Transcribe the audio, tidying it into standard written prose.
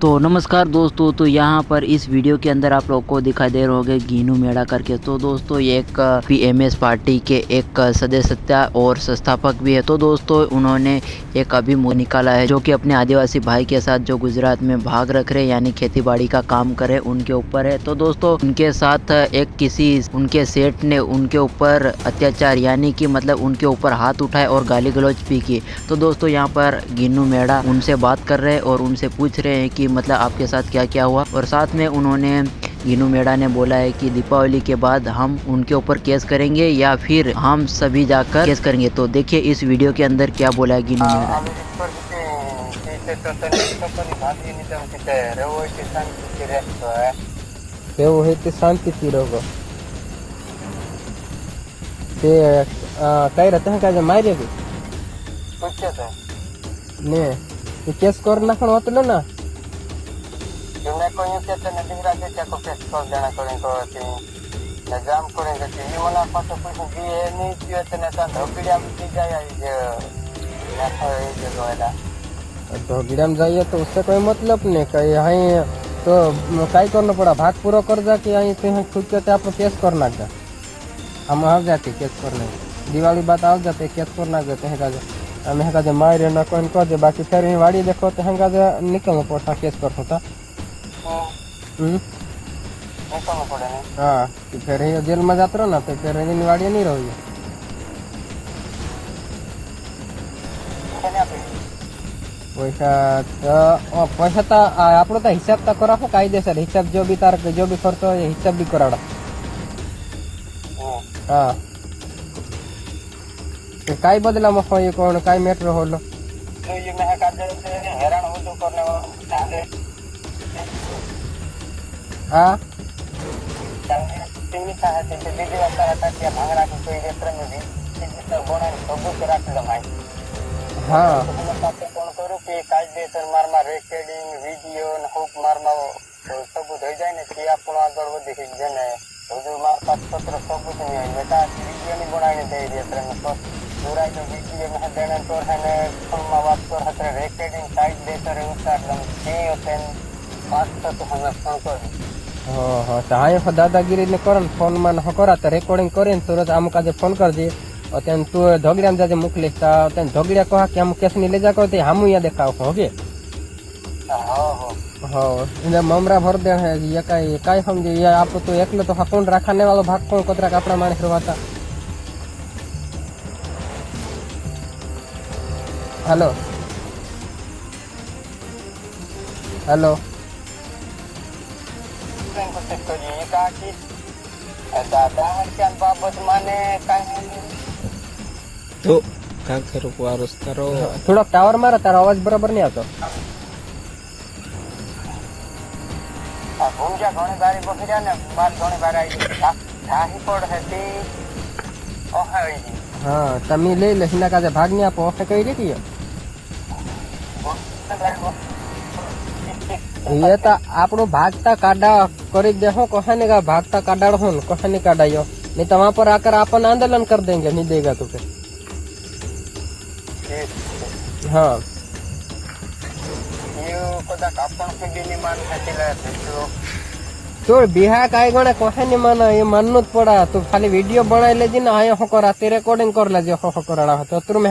तो नमस्कार दोस्तों, तो यहाँ पर इस वीडियो के अंदर आप लोग को दिखाई दे रहे होंगे गीनू मेड़ा करके। तो दोस्तों ये एक पीएमएस पार्टी के एक सदस्य और संस्थापक भी है। तो दोस्तों उन्होंने एक अभी मुँह निकाला है जो कि अपने आदिवासी भाई के साथ जो गुजरात में भाग रख रहे यानी खेती बाड़ी का काम करे उनके ऊपर है। तो दोस्तों उनके साथ एक किसी उनके सेठ ने उनके ऊपर अत्याचार यानी कि मतलब उनके ऊपर हाथ उठाए और गाली गलौज भी की। तो दोस्तों यहाँ पर गीनू मेड़ा उनसे बात कर रहे हैं और उनसे पूछ रहे हैं कि मतलब आपके साथ क्या क्या हुआ। और साथ में उन्होंने गीनू मेड़ा ने बोला है कि दीपावली के बाद हम उनके ऊपर केस करेंगे या फिर हम सभी जाकर केस करेंगे। तो देखिए इस वीडियो के अंदर क्या बोला है गीनू मेड़ा ने। शांति रहो कई रहते हैं क्या मारे भी ने केस कर नाखण होत ना कोई के तने दिगरा के को केस कर देना करें को एग्जाम करेंगे कि ये मना पास कुछ भी है नहीं कि तने ता ढोकड़िया में जाए ये ये जोला ढोकड़िया में जाइए तो उससे कोई मतलब नहीं कहीं यहीं तो काय करना पड़ा भाग पूरा कर जा कि यहीं से खुद के आप केस करना जा हम आ जाते केस करने दिवाली बात आ जाते केस करना जाते हैं का हमें का मारे ना कोई कर दे बाकी फिर वाड़ी देखो तो हंगा निकलना पड़ता केस कर होता हाँ फिर जेल में जाते रहो ना तो फिर वाड़ी नहीं रहो पैसा तो आप हिसाब तो करा कायदेसर हिसाब जो भी तार जो भी खर्च हो हिसाब भी करा हाँ काय बदला में ये कौन काय मैटर हो लो हैरान हो तो करने वाला हाँ टीवी का है तो बीजी वाला रहता है भांगड़ा की कोई रेस्टोरेंट में भी तो बोना सब करा के लमाई हाँ कौन करो कि कायदेसर मारमा रेकॉर्डिंग वीडियो न होप मारमा सब થઈ જાય ને કે આપણો આગળ વધી જને હજુ માર પાસ પત્ર સબૂત નહીં હોય બેટા વીડિયો ની બનાવીને દઈ દે તમને તો પૂરા જો વીડિયો માં દેને તો હને ફોનમાં વાત કર હતરે રેકર્ડિંગ કાયદેસર ઉતાર દમ કે ઓતેન પાસ તો હમે ફોન કર हाँ तो हाँ दादागिरी ने कर फोन में न करा तो रेकॉर्डिंग करे तुरंत आम का फोन कर दिए और तेन तू धोगड़िया में जाते मोकली धोगड़िया कहा कि हम केस नहीं ले जा कर हम यहाँ देखा हो गए हाँ ममरा भर दे है ये कई समझे ये आप तो एकलो तो कौन रखाने वालों भाग कौन कोतरा कपड़ा माने करवाता हेलो हेलो बाबत माने तो क्या करो वारस करो थोड़ा टावर मारा तारा आवाज बराबर नहीं आता घूम जा घणी बारी बखी जा ने बात घणी बार आई थाही पड़ है ती ओहे आई हां तमी ले लहिना का भाग नहीं आप ओहे कही रे ये तो आपनो भागता काडा करी देखो कहानी का भागता काडा हो कहानी काडायो नहीं तो वहां पर आकर अपन आंदोलन कर देंगे नहीं देगा तो फिर हाँ तो बिहार का गणे कहानी माना ये मानना पड़ा तो खाली वीडियो बना ले जी ना हो करा रिकॉर्डिंग कर ले जो हो करा तो तुम